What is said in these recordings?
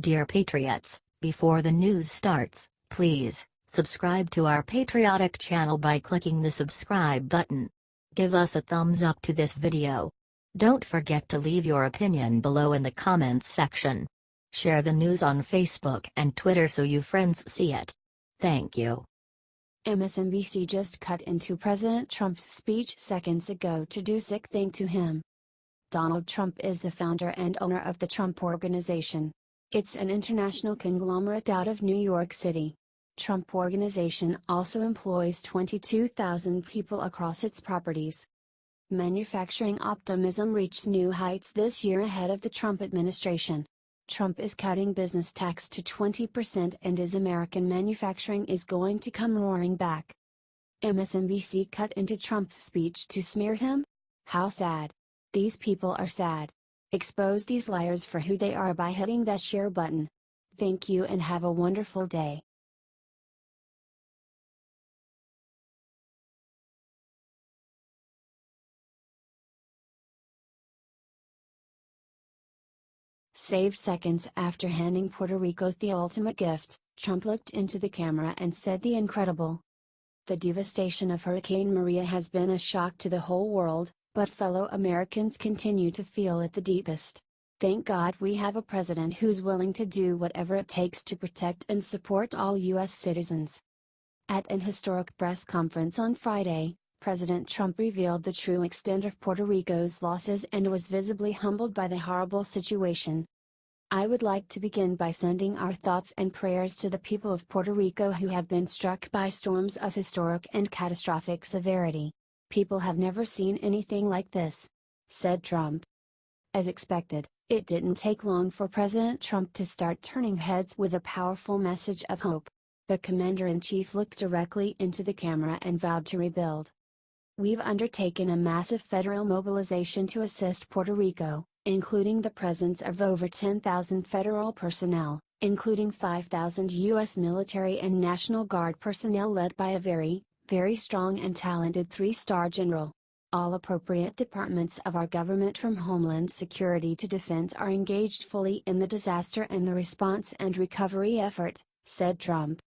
Dear Patriots, before the news starts, please subscribe to our patriotic channel by clicking the subscribe button. Give us a thumbs up to this video. Don't forget to leave your opinion below in the comments section. Share the news on Facebook and Twitter so your friends see it. Thank you. MSNBC just cut into President Trump's speech seconds ago to do sick thing to him. Donald Trump is the founder and owner of the Trump Organization. It's an international conglomerate out of New York City. Trump Organization also employs 22,000 people across its properties. Manufacturing optimism reached new heights this year ahead of the Trump administration. Trump is cutting business tax to 20% and his American manufacturing is going to come roaring back. MSNBC cut into Trump's speech to smear him? How sad. These people are sad. Expose these liars for who they are by hitting that share button. Thank you and have a wonderful day. Saved seconds after handing Puerto Rico the ultimate gift, Trump looked into the camera and said the incredible. The devastation of Hurricane Maria has been a shock to the whole world, but fellow Americans continue to feel it the deepest. Thank God we have a president who's willing to do whatever it takes to protect and support all U.S. citizens. At an historic press conference on Friday, President Trump revealed the true extent of Puerto Rico's losses and was visibly humbled by the horrible situation. I would like to begin by sending our thoughts and prayers to the people of Puerto Rico who have been struck by storms of historic and catastrophic severity. People have never seen anything like this, said Trump. As expected, it didn't take long for President Trump to start turning heads with a powerful message of hope. The commander-in-chief looked directly into the camera and vowed to rebuild. We've undertaken a massive federal mobilization to assist Puerto Rico, including the presence of over 10,000 federal personnel, including 5,000 U.S. military and National Guard personnel led by a very strong and talented three-star general. All appropriate departments of our government from Homeland Security to Defense are engaged fully in the disaster and the response and recovery effort, said Trump.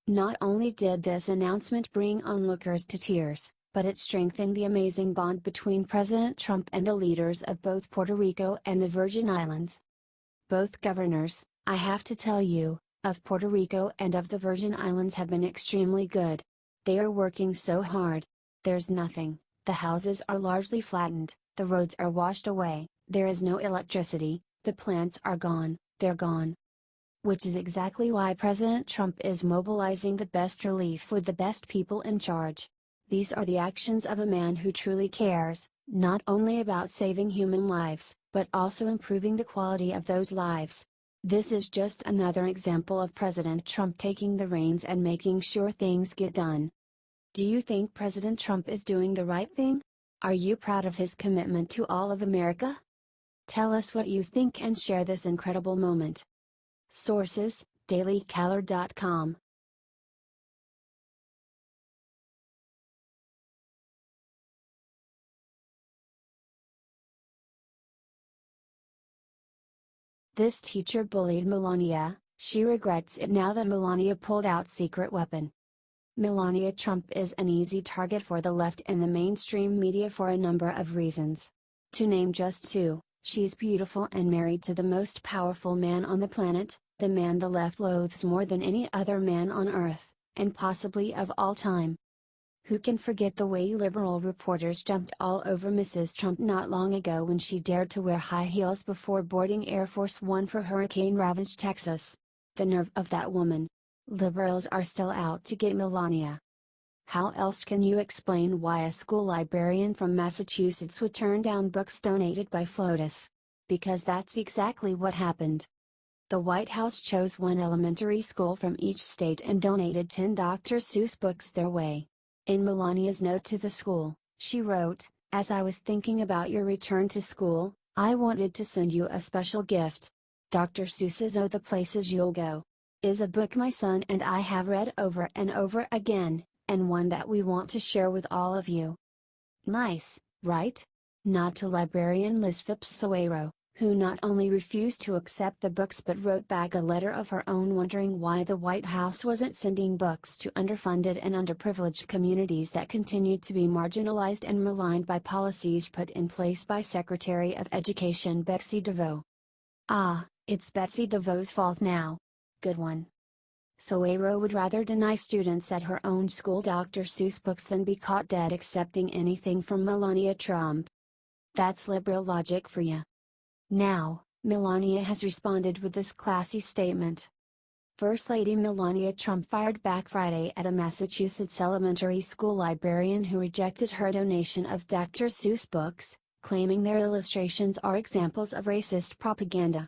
Not only did this announcement bring onlookers to tears, but it strengthened the amazing bond between President Trump and the leaders of both Puerto Rico and the Virgin Islands. Both governors, I have to tell you, of Puerto Rico and of the Virgin Islands have been extremely good. They are working so hard. There's nothing. The houses are largely flattened, the roads are washed away, there is no electricity, the plants are gone, they're gone. Which is exactly why President Trump is mobilizing the best relief with the best people in charge. These are the actions of a man who truly cares, not only about saving human lives, but also improving the quality of those lives. This is just another example of President Trump taking the reins and making sure things get done. Do you think President Trump is doing the right thing? Are you proud of his commitment to all of America? Tell us what you think and share this incredible moment. Sources: dailycaller.com. This teacher bullied Melania, she regrets it now that Melania pulled out secret weapon. Melania Trump is an easy target for the left and the mainstream media for a number of reasons. To name just two, she's beautiful and married to the most powerful man on the planet, the man the left loathes more than any other man on earth, and possibly of all time. Who can forget the way liberal reporters jumped all over Mrs. Trump not long ago when she dared to wear high heels before boarding Air Force One for hurricane-ravaged Texas? The nerve of that woman. Liberals are still out to get Melania. How else can you explain why a school librarian from Massachusetts would turn down books donated by FLOTUS? Because that's exactly what happened. The White House chose one elementary school from each state and donated 10 Dr. Seuss books their way. In Melania's note to the school, she wrote, "As I was thinking about your return to school, I wanted to send you a special gift. Dr. Seuss's Oh the Places You'll Go is a book my son and I have read over and over again, and one that we want to share with all of you." Nice, right? Nod to librarian Liz Phipps Sawero, who not only refused to accept the books but wrote back a letter of her own wondering why the White House wasn't sending books to underfunded and underprivileged communities that continued to be marginalized and maligned by policies put in place by Secretary of Education Betsy DeVos. Ah, it's Betsy DeVos' fault now. Good one. Soero would rather deny students at her own school Dr. Seuss books than be caught dead accepting anything from Melania Trump. That's liberal logic for ya. Now, Melania has responded with this classy statement. First Lady Melania Trump fired back Friday at a Massachusetts elementary school librarian who rejected her donation of Dr. Seuss books, claiming their illustrations are examples of racist propaganda.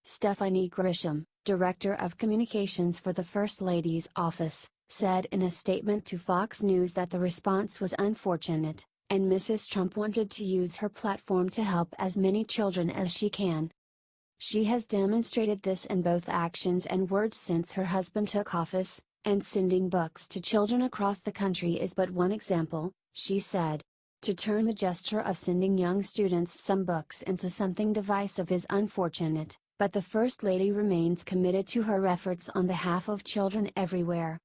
Stephanie Grisham, Director of Communications for the First Lady's office, said in a statement to Fox News that the response was unfortunate, and Mrs. Trump wanted to use her platform to help as many children as she can. She has demonstrated this in both actions and words since her husband took office, and sending books to children across the country is but one example, she said. To turn the gesture of sending young students some books into something divisive is unfortunate, but the First Lady remains committed to her efforts on behalf of children everywhere.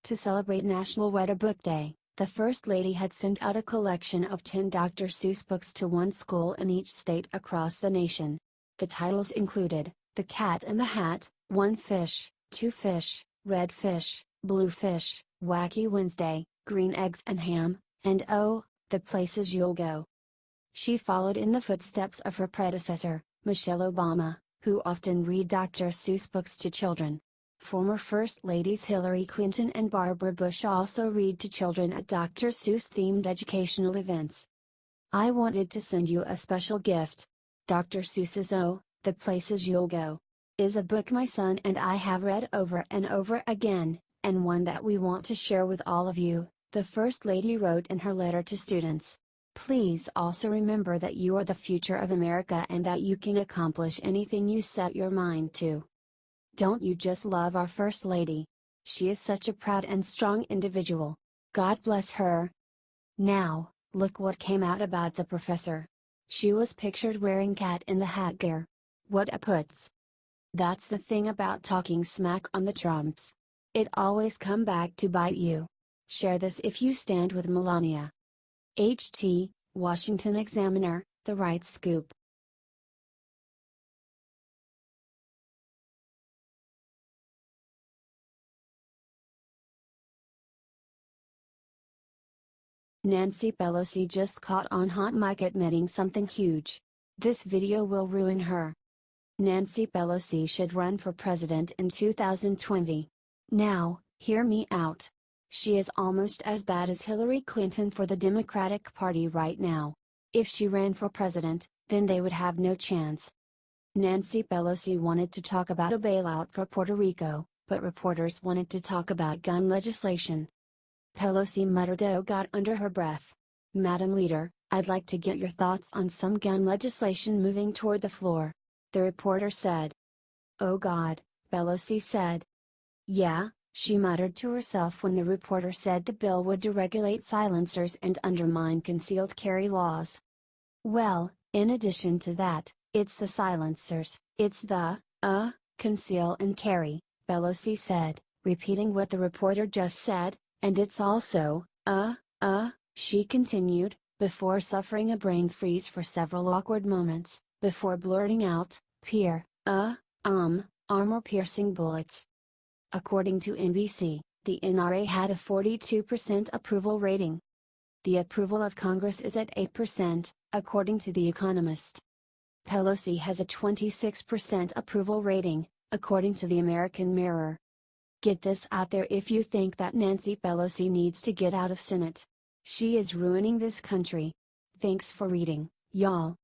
To celebrate National Read a Book Day, the First Lady had sent out a collection of 10 Dr. Seuss books to one school in each state across the nation. The titles included, The Cat in the Hat, One Fish, Two Fish, Red Fish, Blue Fish, Wacky Wednesday, Green Eggs and Ham, and Oh, the Places You'll Go. She followed in the footsteps of her predecessor, Michelle Obama, who often read Dr. Seuss books to children. Former First Ladies Hillary Clinton and Barbara Bush also read to children at Dr. Seuss-themed educational events. I wanted to send you a special gift. Dr. Seuss's Oh, the Places You'll Go is a book my son and I have read over and over again, and one that we want to share with all of you, the First Lady wrote in her letter to students. Please also remember that you are the future of America and that you can accomplish anything you set your mind to. Don't you just love our First Lady? She is such a proud and strong individual. God bless her. Now, look what came out about the professor. She was pictured wearing Cat in the Hat gear. What a putz. That's the thing about talking smack on the Trumps. It always come back to bite you. Share this if you stand with Melania. HT, Washington Examiner, The Right Scoop. Nancy Pelosi just caught on hot mic admitting something huge. This video will ruin her. Nancy Pelosi should run for president in 2020. Now, hear me out. She is almost as bad as Hillary Clinton for the Democratic Party right now. If she ran for president, then they would have no chance. Nancy Pelosi wanted to talk about a bailout for Puerto Rico, but reporters wanted to talk about gun legislation. Pelosi muttered "Oh God" under her breath. Madam Leader, I'd like to get your thoughts on some gun legislation moving toward the floor. The reporter said. Oh God, Pelosi said. Yeah, she muttered to herself when the reporter said the bill would deregulate silencers and undermine concealed carry laws. Well, in addition to that, it's the silencers, it's the, conceal and carry, Pelosi said, repeating what the reporter just said, and it's also, she continued, before suffering a brain freeze for several awkward moments, before blurting out, armor-piercing bullets. According to NBC, the NRA had a 42% approval rating. The approval of Congress is at 8%, according to The Economist. Pelosi has a 26% approval rating, according to the American Mirror. Get this out there if you think that Nancy Pelosi needs to get out of Senate. She is ruining this country. Thanks for reading, y'all.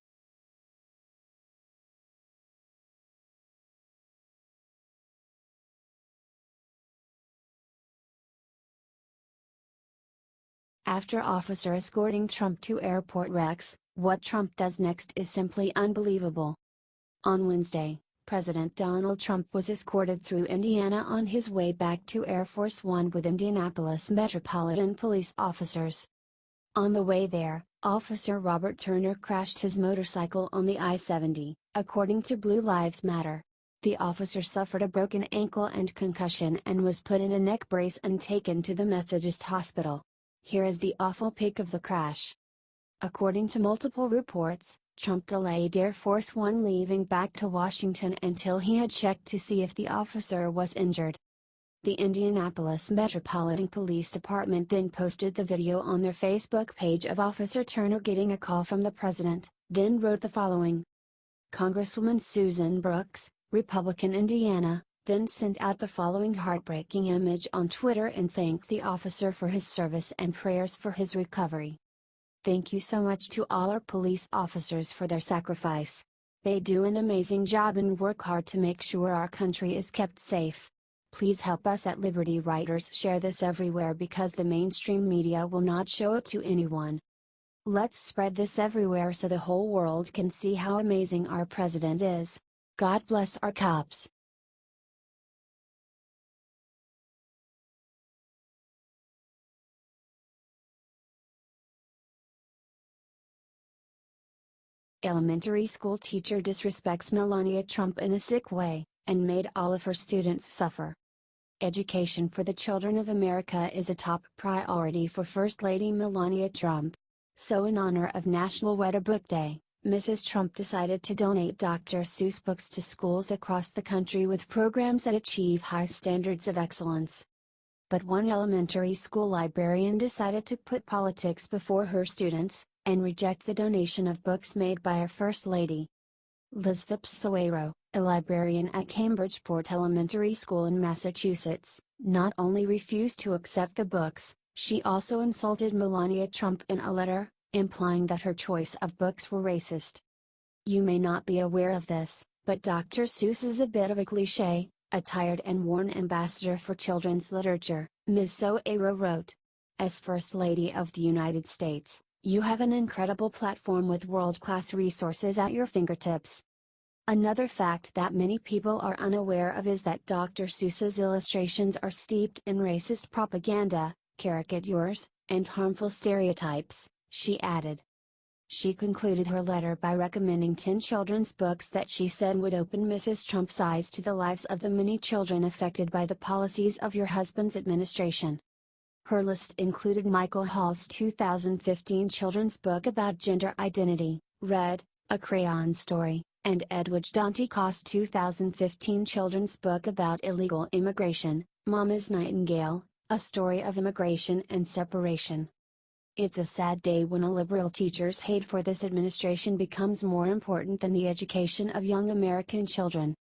After officer escorting Trump to airport wrecks, what Trump does next is simply unbelievable. On Wednesday, President Donald Trump was escorted through Indiana on his way back to Air Force One with Indianapolis Metropolitan Police officers. On the way there, Officer Robert Turner crashed his motorcycle on the I-70, According to Blue Lives Matter, the officer suffered a broken ankle and concussion and was put in a neck brace and taken to the Methodist hospital. Here is the awful pic of the crash. According to multiple reports, Trump delayed Air Force One leaving back to Washington until he had checked to see if the officer was injured. The Indianapolis Metropolitan Police Department then posted the video on their Facebook page of Officer Turner getting a call from the president, then wrote the following. Congresswoman Susan Brooks, Republican Indiana, then sent out the following heartbreaking image on Twitter and thanked the officer for his service and prayers for his recovery. Thank you so much to all our police officers for their sacrifice. They do an amazing job and work hard to make sure our country is kept safe. Please help us at Liberty Writers share this everywhere because the mainstream media will not show it to anyone. Let's spread this everywhere so the whole world can see how amazing our president is. God bless our cops. Elementary school teacher disrespects Melania Trump in a sick way, and made all of her students suffer. Education for the children of America is a top priority for First Lady Melania Trump. So in honor of National Read a Book Day, Mrs. Trump decided to donate Dr. Seuss books to schools across the country with programs that achieve high standards of excellence. But one elementary school librarian decided to put politics before her students, and reject the donation of books made by our First Lady. Liz Phipps-Sawero, a librarian at Cambridgeport Elementary School in Massachusetts, not only refused to accept the books, she also insulted Melania Trump in a letter, implying that her choice of books were racist. You may not be aware of this, but Dr. Seuss is a bit of a cliché, a tired and worn ambassador for children's literature, Ms. Sawero wrote. As First Lady of the United States, you have an incredible platform with world-class resources at your fingertips. Another fact that many people are unaware of is that Dr. Seuss's illustrations are steeped in racist propaganda, caricatures, and harmful stereotypes, she added. She concluded her letter by recommending 10 children's books that she said would open Mrs. Trump's eyes to the lives of the many children affected by the policies of your husband's administration. Her list included Michael Hall's 2015 children's book about gender identity, Red, A Crayon Story, and Edwidge Danticos' 2015 children's book about illegal immigration, Mama's Nightingale, A Story of Immigration and Separation. It's a sad day when a liberal teacher's hate for this administration becomes more important than the education of young American children,